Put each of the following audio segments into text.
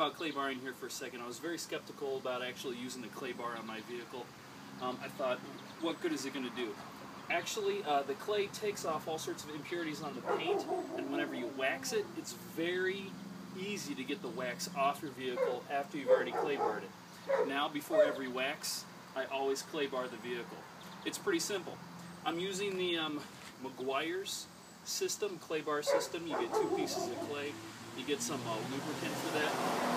about clay barring here for a second. I was very skeptical about actually using the clay bar on my vehicle. I thought, what good is it going to do? Actually, the clay takes off all sorts of impurities on the paint, and whenever you wax it, it's very easy to get the wax off your vehicle after you've already clay barred it. Now, before every wax, I always clay bar the vehicle. It's pretty simple. I'm using the Meguiar's system, clay bar system. You get 2 pieces of clay. You get some lubricant for that.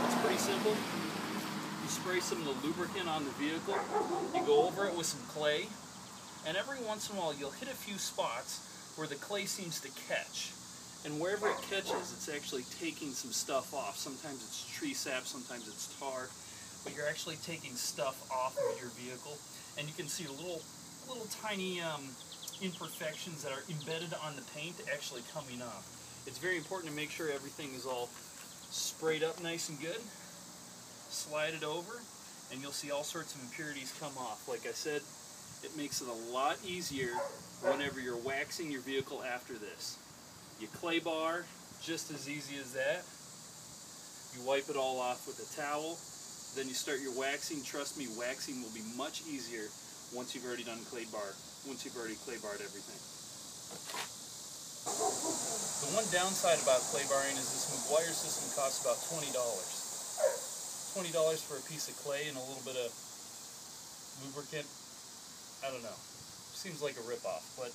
It's pretty simple. You spray some of the lubricant on the vehicle. You go over it with some clay. And every once in a while, you'll hit a few spots where the clay seems to catch. And wherever it catches, it's actually taking some stuff off. Sometimes it's tree sap, sometimes it's tar. But you're actually taking stuff off of your vehicle. And you can see little tiny imperfections that are embedded on the paint actually coming off. It's very important to make sure everything is all sprayed up nice and good. Slide it over, and you'll see all sorts of impurities come off. Like I said, it makes it a lot easier whenever you're waxing your vehicle after this. You clay bar, just as easy as that. You wipe it all off with a towel. Then you start your waxing. Trust me, waxing will be much easier once you've already done clay bar, once you've already clay barred everything. The one downside about clay barring is this Meguiar system costs about $20. $20 for a piece of clay and a little bit of lubricant. I don't know. Seems like a ripoff, but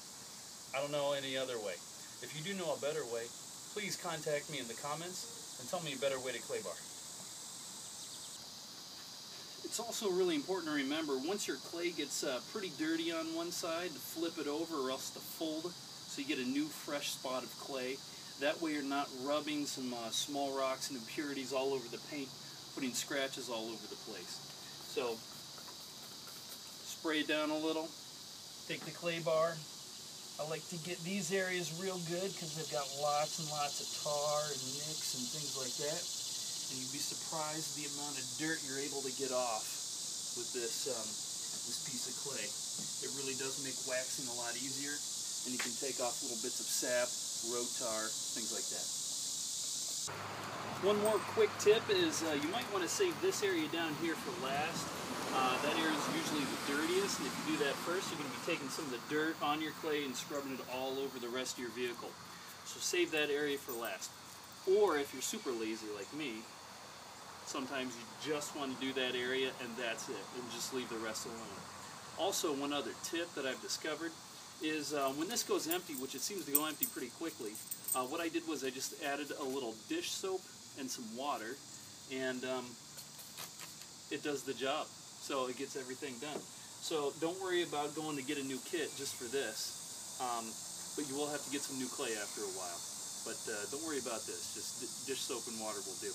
I don't know any other way. If you do know a better way, please contact me in the comments and tell me a better way to clay bar. It's also really important to remember, once your clay gets pretty dirty on one side, to flip it over or else to fold so you get a new fresh spot of clay. That way you're not rubbing some small rocks and impurities all over the paint, putting scratches all over the place. So spray it down a little, take the clay bar. I like to get these areas real good because they've got lots and lots of tar and nicks and things like that. And you'd be surprised the amount of dirt you're able to get off with this piece of clay. It really does make waxing a lot easier, and you can take off little bits of sap, road tar, things like that. One more quick tip is you might want to save this area down here for last. That area is usually the dirtiest, and if you do that first, you're going to be taking some of the dirt on your clay and scrubbing it all over the rest of your vehicle. So save that area for last. Or if you're super lazy like me, sometimes you just want to do that area and that's it, and just leave the rest alone. Also, one other tip that I've discovered is when this goes empty, which it seems to go empty pretty quickly, what I did was I just added a little dish soap and some water, and it does the job. So it gets everything done. So don't worry about going to get a new kit just for this, but you will have to get some new clay after a while. But don't worry about this, just dish soap and water will do.